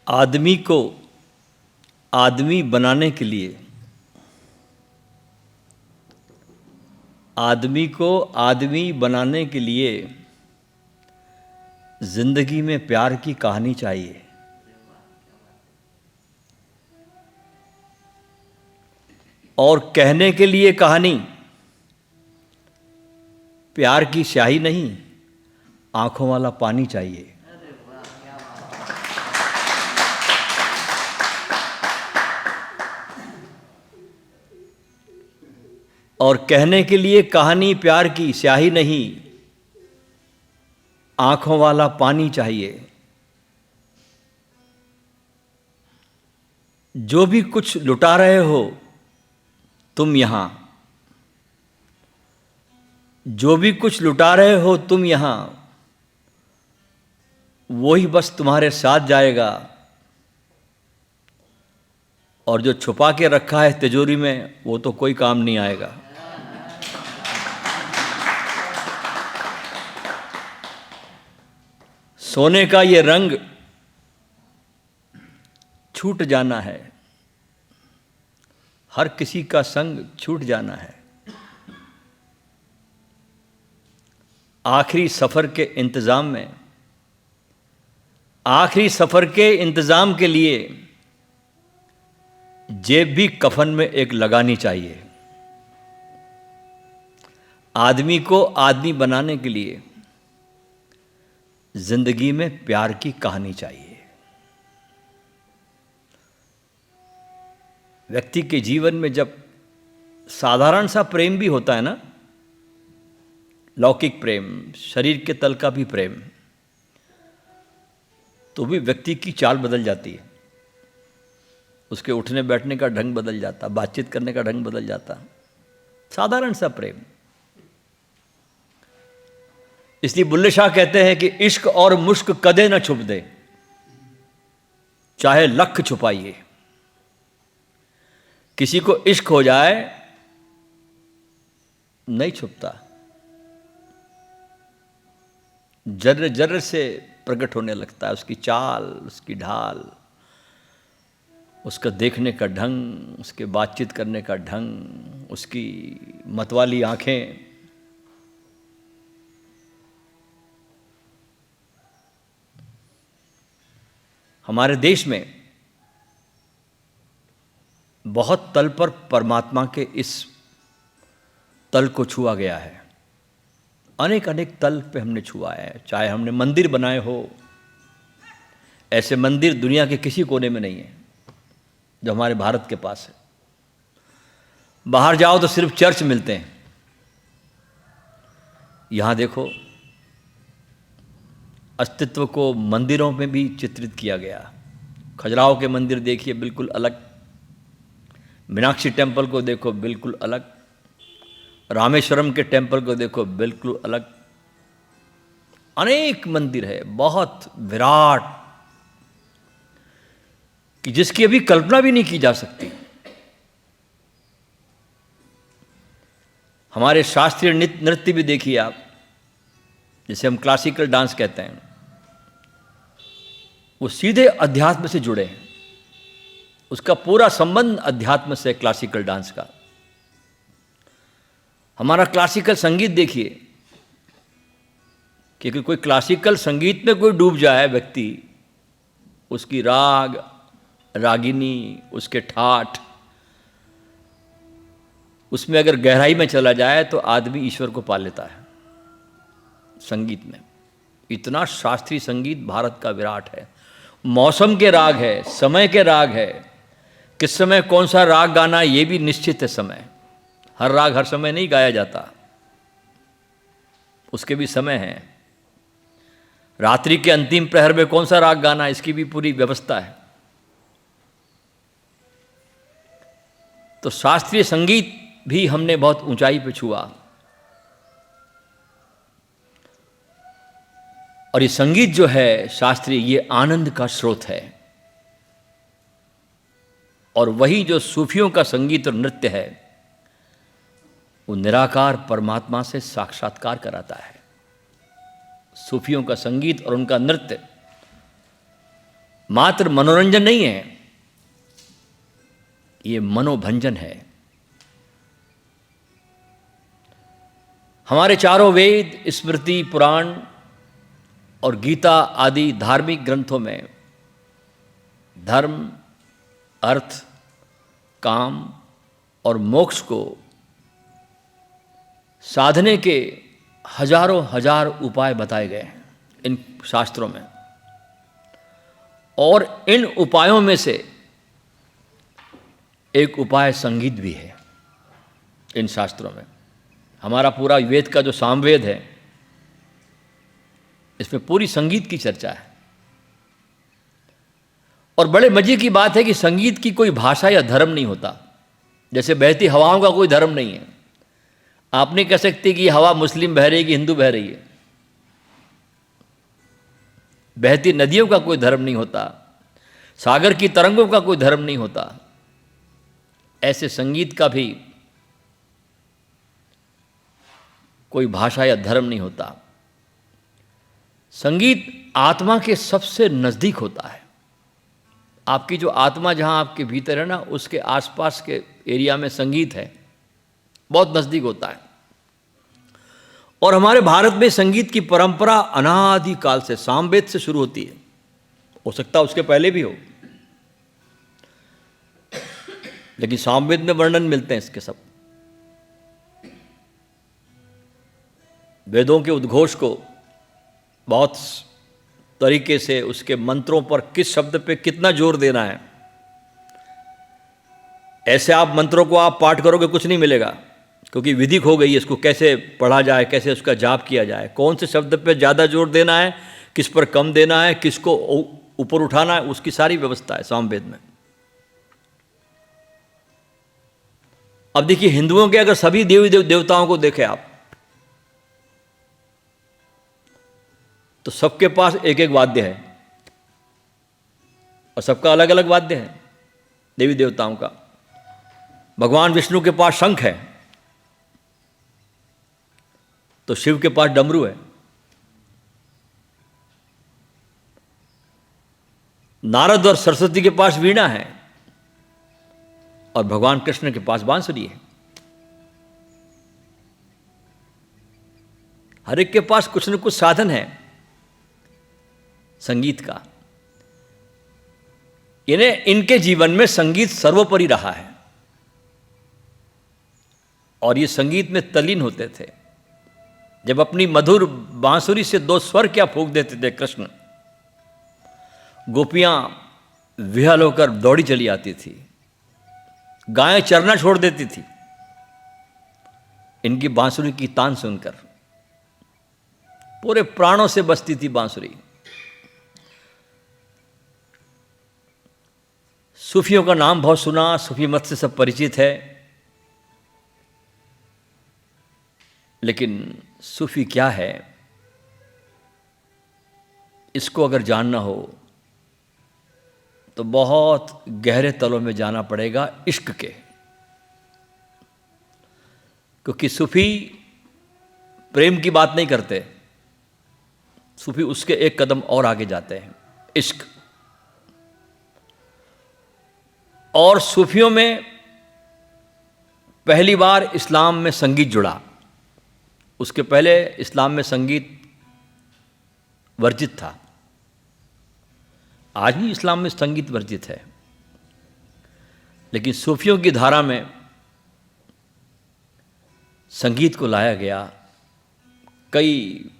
आदमी को आदमी बनाने के लिए, आदमी को आदमी बनाने के लिए जिंदगी में प्यार की कहानी चाहिए। और कहने के लिए कहानी प्यार की स्याही नहीं, आंखों वाला पानी चाहिए। और कहने के लिए कहानी प्यार की स्याही नहीं, आंखों वाला पानी चाहिए। जो भी कुछ लुटा रहे हो तुम यहां, जो भी कुछ लुटा रहे हो तुम यहां, वही बस तुम्हारे साथ जाएगा। और जो छुपा के रखा है तिजोरी में, वो तो कोई काम नहीं आएगा। सोने का ये रंग छूट जाना है, हर किसी का संग छूट जाना है। आखिरी सफर के इंतजाम में, आखिरी सफर के इंतजाम के लिए जेब भी कफन में एक लगानी चाहिए। आदमी को आदमी बनाने के लिए जिंदगी में प्यार की कहानी चाहिए। व्यक्ति के जीवन में जब साधारण सा प्रेम भी होता है ना, लौकिक प्रेम, शरीर के तल का भी प्रेम, तो भी व्यक्ति की चाल बदल जाती है। उसके उठने बैठने का ढंग बदल जाता, बातचीत करने का ढंग बदल जाता। साधारण सा प्रेम। इसलिए बुल्ले शाह कहते हैं कि इश्क और मुश्क कदे न छुप दे, चाहे लख छुपाइए। किसी को इश्क हो जाए नहीं छुपता, जर्र जर्र से प्रकट होने लगता है। उसकी चाल, उसकी ढाल, उसका देखने का ढंग, उसके बातचीत करने का ढंग, उसकी मतवाली आंखें। हमारे देश में बहुत तल पर परमात्मा के इस तल को छुआ गया है। अनेक अनेक तल पे हमने छुआ है। चाहे हमने मंदिर बनाए हो, ऐसे मंदिर दुनिया के किसी कोने में नहीं है जो हमारे भारत के पास है। बाहर जाओ तो सिर्फ चर्च मिलते हैं। यहां देखो, अस्तित्व को मंदिरों में भी चित्रित किया गया। खजुराहो के मंदिर देखिए, बिल्कुल अलग। मीनाक्षी टेम्पल को देखो, बिल्कुल अलग। रामेश्वरम के टेम्पल को देखो, बिल्कुल अलग। अनेक मंदिर है, बहुत विराट, कि जिसकी अभी कल्पना भी नहीं की जा सकती। हमारे शास्त्रीय नृत्य भी देखिए आप, जिसे हम क्लासिकल डांस कहते हैं, वो सीधे अध्यात्म से जुड़े हैं। उसका पूरा संबंध अध्यात्म से, क्लासिकल डांस का। हमारा क्लासिकल संगीत देखिए, क्योंकि कोई क्लासिकल संगीत में कोई डूब जाए व्यक्ति, उसकी राग, रागिनी, उसके ठाठ, उसमें अगर गहराई में चला जाए तो आदमी ईश्वर को पा लेता है। संगीत में इतना शास्त्रीय संगीत भारत का विराट है। मौसम के राग है, समय के राग है, किस समय कौन सा राग गाना ये भी निश्चित है समय। हर राग हर समय नहीं गाया जाता, उसके भी समय हैं। रात्रि के अंतिम प्रहर में कौन सा राग गाना, इसकी भी पूरी व्यवस्था है। तो शास्त्रीय संगीत भी हमने बहुत ऊंचाई पे छुआ। और ये संगीत जो है शास्त्रीय, ये आनंद का स्रोत है। और वही जो सूफियों का संगीत और नृत्य है, वो निराकार परमात्मा से साक्षात्कार कराता है। सूफियों का संगीत और उनका नृत्य मात्र मनोरंजन नहीं है, ये मनोभंजन है। हमारे चारों वेद, स्मृति, पुराण और गीता आदि धार्मिक ग्रंथों में धर्म, अर्थ, काम और मोक्ष को साधने के हजारों हजार उपाय बताए गए हैं इन शास्त्रों में। और इन उपायों में से एक उपाय संगीत भी है इन शास्त्रों में। हमारा पूरा वेद का जो सामवेद है, इसमें पूरी संगीत की चर्चा है। और बड़े मजे की बात है कि संगीत की कोई भाषा या धर्म नहीं होता। जैसे बहती हवाओं का कोई धर्म नहीं है। आप नहीं कह सकते कि हवा मुस्लिम बह रही है कि हिंदू बह रही है। बहती नदियों का कोई धर्म नहीं होता, सागर की तरंगों का कोई धर्म नहीं होता। ऐसे संगीत का भी कोई भाषा या धर्म नहीं होता। संगीत आत्मा के सबसे नज़दीक होता है। आपकी जो आत्मा जहाँ आपके भीतर है ना, उसके आसपास के एरिया में संगीत है, बहुत नज़दीक होता है। और हमारे भारत में संगीत की परंपरा अनादि काल से, सामवेद से शुरू होती है। हो सकता है उसके पहले भी हो, लेकिन सामवेद में वर्णन मिलते हैं इसके सब। वेदों के उद्घोष को बहुत तरीके से, उसके मंत्रों पर किस शब्द पे कितना जोर देना है, ऐसे आप मंत्रों को आप पाठ करोगे कुछ नहीं मिलेगा, क्योंकि विधि खो गई है। इसको कैसे पढ़ा जाए, कैसे उसका जाप किया जाए, कौन से शब्द पे ज़्यादा जोर देना है, किस पर कम देना है, किसको ऊपर उठाना है, उसकी सारी व्यवस्था है सामवेद में। अब देखिए, हिंदुओं के अगर सभी देवी देवताओं को देखें आप, तो सबके पास एक एक वाद्य है और सबका अलग अलग वाद्य है देवी देवताओं का। भगवान विष्णु के पास शंख है, तो शिव के पास डमरू है। नारद और सरस्वती के पास वीणा है और भगवान कृष्ण के पास बांसुरी है। हर एक के पास कुछ न कुछ साधन है संगीत का। इन्हें, इनके जीवन में संगीत सर्वोपरि रहा है और ये संगीत में तल्लीन होते थे। जब अपनी मधुर बांसुरी से दो स्वर क्या फूंक देते थे कृष्ण, गोपियां विहल होकर दौड़ी चली आती थी, गायें चरना छोड़ देती थी इनकी बांसुरी की तान सुनकर। पूरे प्राणों से बसती थी बांसुरी। सूफियों का नाम बहुत सुना, सूफी मत से सब परिचित है, लेकिन सूफी क्या है, इसको अगर जानना हो तो बहुत गहरे तलों में जाना पड़ेगा इश्क के। क्योंकि सूफी प्रेम की बात नहीं करते, सूफी उसके एक कदम और आगे जाते हैं, इश्क। और सूफियों में पहली बार इस्लाम में संगीत जुड़ा। उसके पहले इस्लाम में संगीत वर्जित था। आज भी इस्लाम में संगीत वर्जित है, लेकिन सूफियों की धारा में संगीत को लाया गया। कई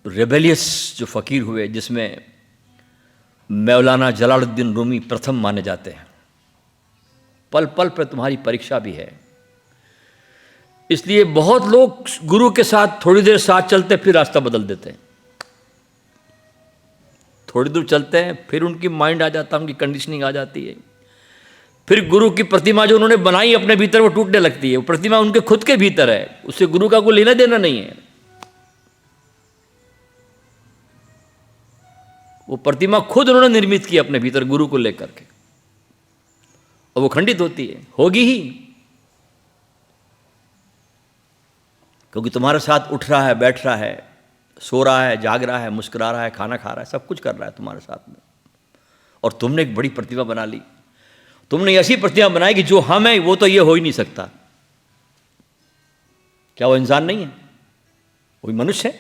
रेबेलियस जो फ़कीर हुए, जिसमें मौलाना जलालुद्दीन रूमी प्रथम माने जाते हैं। पल पल पर तुम्हारी परीक्षा भी है, इसलिए बहुत लोग गुरु के साथ थोड़ी देर साथ चलते फिर रास्ता बदल देते हैं। थोड़ी दूर चलते हैं, फिर उनकी माइंड आ जाता है, उनकी कंडीशनिंग आ जाती है। फिर गुरु की प्रतिमा जो उन्होंने बनाई अपने भीतर, वो टूटने लगती है। वो प्रतिमा उनके खुद के भीतर है, उससे गुरु का कोई लेना देना नहीं है। वो प्रतिमा खुद उन्होंने निर्मित की अपने भीतर गुरु को लेकर के, और वो खंडित होती है, होगी ही। क्योंकि तुम्हारे साथ उठ रहा है, बैठ रहा है, सो रहा है, जाग रहा है, मुस्कुरा रहा है, खाना खा रहा है, सब कुछ कर रहा है तुम्हारे साथ में। और तुमने एक बड़ी प्रतिमा बना ली। तुमने ऐसी प्रतिमा बनाई कि जो हम है वो तो ये हो ही नहीं सकता। क्या वो इंसान नहीं है? वही मनुष्य है,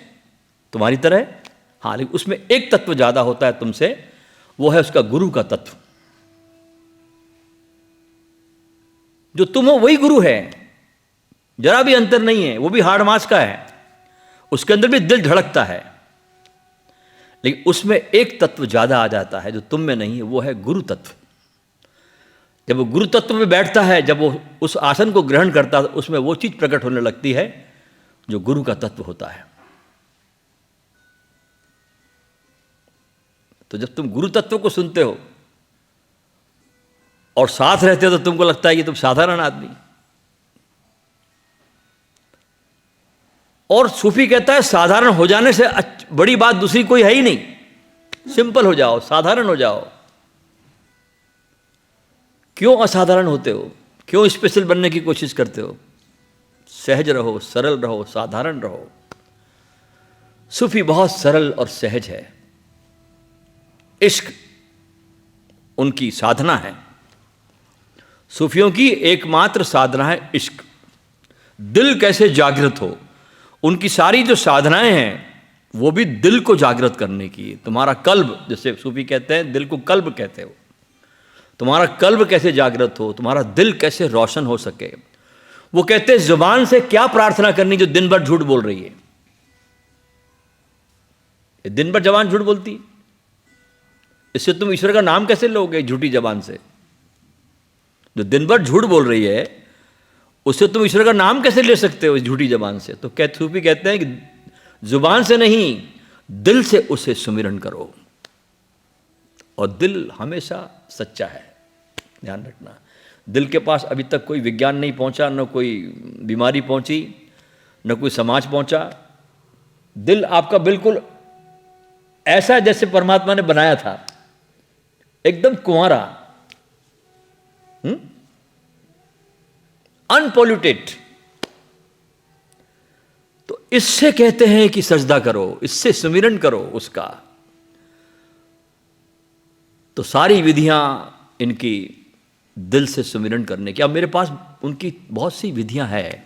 तुम्हारी तरह है। हाँ, लेकिन उसमें एक तत्व ज्यादा होता है तुमसे, वो है उसका गुरु का तत्व। जो तुम हो वही गुरु है, जरा भी अंतर नहीं है। वो भी हाड़ मांस का है, उसके अंदर भी दिल धड़कता है, लेकिन उसमें एक तत्व ज्यादा आ जाता है जो तुम में नहीं है, वो है गुरु तत्व। जब वो गुरु तत्व में बैठता है, जब वो उस आसन को ग्रहण करता है, उसमें वो चीज प्रकट होने लगती है जो गुरु का तत्व होता है। तो जब तुम गुरु तत्व को सुनते हो और साथ रहते हो, तो तुमको लगता है कि तुम साधारण आदमी। और सूफी कहता है साधारण हो जाने से बड़ी बात दूसरी कोई है ही नहीं। सिंपल हो जाओ, साधारण हो जाओ। क्यों असाधारण होते हो? क्यों स्पेशल बनने की कोशिश करते हो? सहज रहो, सरल रहो, साधारण रहो। सूफी बहुत सरल और सहज है। इश्क उनकी साधना है। सूफियों की एकमात्र साधना है इश्क। दिल कैसे जागृत हो, उनकी सारी जो साधनाएं हैं वो भी दिल को जागृत करने की। तुम्हारा कल्ब, जैसे सूफी कहते हैं दिल को कल्ब कहते हो, तुम्हारा कल्ब कैसे जागृत हो, तुम्हारा दिल कैसे रोशन हो सके। वो कहते हैं जुबान से क्या प्रार्थना करनी जो दिन भर झूठ बोल रही है। दिन भर जबान झूठ बोलती, इससे तुम ईश्वर का नाम कैसे लोगे? झूठी जबान से जो दिन भर झूठ बोल रही है, उससे तुम ईश्वर का नाम कैसे ले सकते हो इस झूठी जबान से? तो सूफी कहते हैं कि जुबान से नहीं, दिल से उसे सुमिरन करो। और दिल हमेशा सच्चा है, ध्यान रखना। दिल के पास अभी तक कोई विज्ञान नहीं पहुंचा, न कोई बीमारी पहुंची, न कोई समाज पहुंचा। दिल आपका बिल्कुल ऐसा जैसे परमात्मा ने बनाया था, एकदम कुंवारा, अनपॉल्यूटेड। तो इससे कहते हैं कि सजदा करो, इससे सुमिरन करो उसका। तो सारी विधियां इनकी दिल से सुमिरन करने की। अब मेरे पास उनकी बहुत सी विधियां हैं,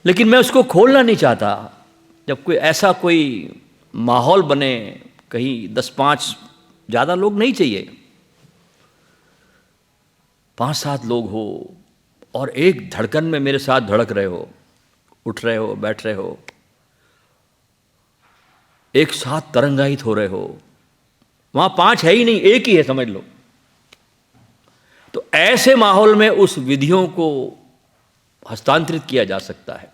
लेकिन मैं उसको खोलना नहीं चाहता। जब कोई ऐसा कोई माहौल बने, कहीं 10-5 ज़्यादा लोग नहीं चाहिए, 5-7 लोग हो और एक धड़कन में मेरे साथ धड़क रहे हो, उठ रहे हो, बैठ रहे हो, एक साथ तरंगायित हो रहे हो। वहां 5 है ही नहीं, एक ही है, समझ लो। तो ऐसे माहौल में उस विधियों को हस्तांतरित किया जा सकता है,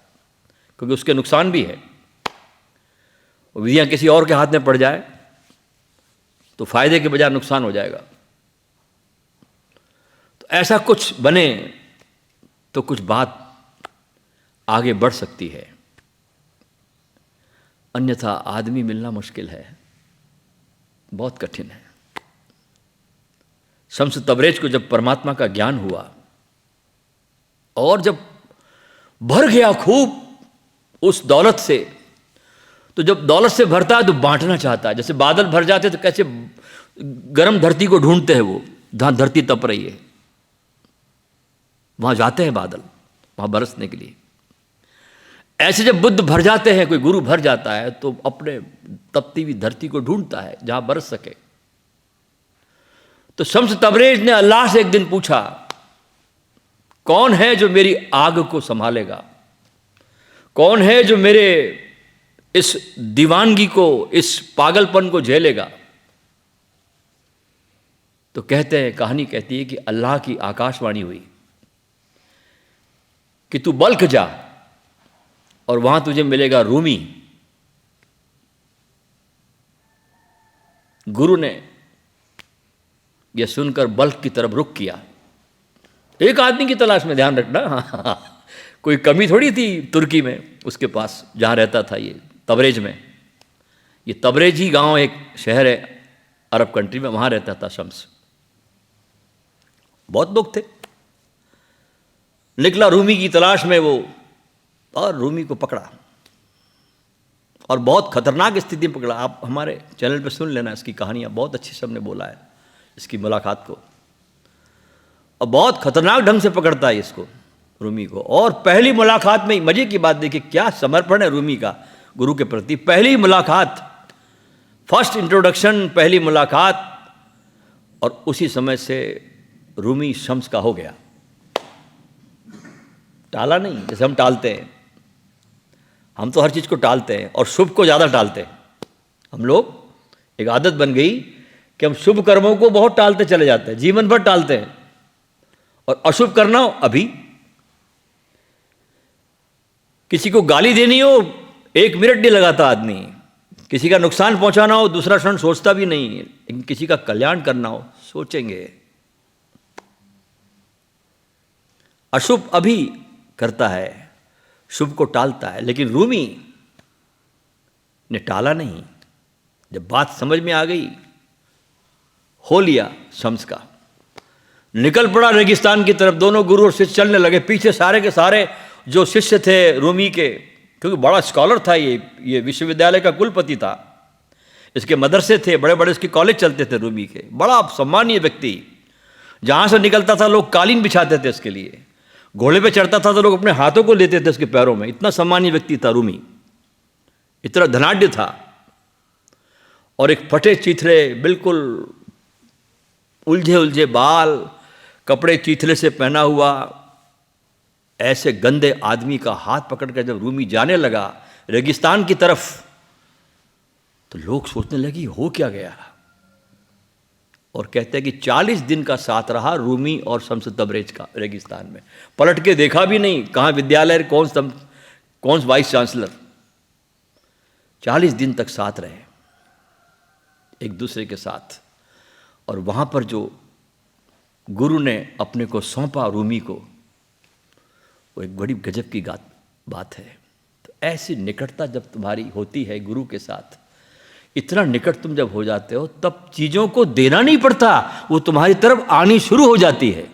क्योंकि उसके नुकसान भी है। विधियां किसी और के हाथ में पड़ जाए तो फायदे के बजाय नुकसान हो जाएगा। तो ऐसा कुछ बने तो कुछ बात आगे बढ़ सकती है, अन्यथा आदमी मिलना मुश्किल है, बहुत कठिन है। शम्स तबरेज को जब परमात्मा का ज्ञान हुआ और जब भर गया खूब उस दौलत से, तो जब दौलत से भरता है तो बांटना चाहता है। जैसे बादल भर जाते तो कैसे गर्म धरती को ढूंढते हैं, वो जहां धरती तप रही है वहां जाते हैं बादल, वहां बरसने के लिए। ऐसे जब बुद्ध भर जाते हैं, कोई गुरु भर जाता है, तो अपने तपती हुई धरती को ढूंढता है जहां बरस सके। तो शम्स तबरेज ने अल्लाह से एक दिन पूछा, कौन है जो मेरी आग को संभालेगा? कौन है जो मेरे इस दीवानगी को, इस पागलपन को झेलेगा? तो कहते हैं, कहानी कहती है कि अल्लाह की आकाशवाणी हुई कि तू बल्ख जा और वहां तुझे मिलेगा रूमी। गुरु ने यह सुनकर बल्ख की तरफ रुख किया, एक आदमी की तलाश में, ध्यान रखना। कोई कमी थोड़ी थी तुर्की में उसके पास जहां रहता था, ये तबरेज में। ये तबरेज ही गांव, एक शहर है अरब कंट्री में, वहां रहता था शम्स। बहुत लोग थे। निकला रूमी की तलाश में वो, और रूमी को पकड़ा और बहुत खतरनाक स्थिति में पकड़ा। आप हमारे चैनल पे सुन लेना, इसकी कहानियाँ बहुत अच्छी सबने बोला है इसकी मुलाकात को, और बहुत खतरनाक ढंग से पकड़ता है इसको, रूमी को। और पहली मुलाकात में मजे की बात देखिए, क्या समर्पण है रूमी का गुरु के प्रति। पहली मुलाकात, फर्स्ट इंट्रोडक्शन, पहली मुलाकात, और उसी समय से रूमी शम्स का हो गया। टाला नहीं, जैसे हम टालते हैं, हम तो हर चीज़ को टालते हैं और शुभ को ज़्यादा टालते हैं। हम लोग एक आदत बन गई कि हम शुभ कर्मों को बहुत टालते चले जाते हैं, जीवन भर टालते हैं, और अशुभ करना हो अभी, किसी को गाली देनी हो 1 मिनट नहीं लगाता आदमी, किसी का नुकसान पहुंचाना हो दूसरा क्षण सोचता भी नहीं, लेकिन किसी का कल्याण करना हो सोचेंगे। अशुभ अभी करता है, शुभ को टालता है, लेकिन रूमी ने टाला नहीं। जब बात समझ में आ गई, हो लिया शम्स का, निकल पड़ा रेगिस्तान की तरफ। दोनों गुरु और शिष्य चलने लगे, पीछे सारे के सारे जो शिष्य थे रूमी के, क्योंकि बड़ा स्कॉलर था ये विश्वविद्यालय का कुलपति था, इसके मदरसे थे, बड़े बड़े इसके कॉलेज चलते थे रूमी के, बड़ा सम्मानीय व्यक्ति। जहाँ से निकलता था लोग कालीन बिछाते थे इसके लिए, घोड़े पे चढ़ता था तो लोग अपने हाथों को लेते थे उसके पैरों में, इतना सम्मानीय व्यक्ति था रूमी, इतना धनाढ्य था। और एक फटे चीथड़े, बिल्कुल उलझे उलझे बाल, कपड़े चीथड़े से पहना हुआ, ऐसे गंदे आदमी का हाथ पकड़कर जब रूमी जाने लगा रेगिस्तान की तरफ, तो लोग सोचने लगे हो क्या गया। और कहते हैं कि 40 दिन का साथ रहा रूमी और शम्स तबरेज का रेगिस्तान में, पलट के देखा भी नहीं कहाँ विद्यालय, कौन वाइस चांसलर। 40 दिन तक साथ रहे एक दूसरे के साथ। और वहाँ पर जो गुरु ने अपने को सौंपा रूमी को, वो एक बड़ी गजब की बात है। तो ऐसी निकटता जब तुम्हारी होती है गुरु के साथ, इतना निकट तुम जब हो जाते हो, तब चीज़ों को देना नहीं पड़ता, वो तुम्हारी तरफ आनी शुरू हो जाती है।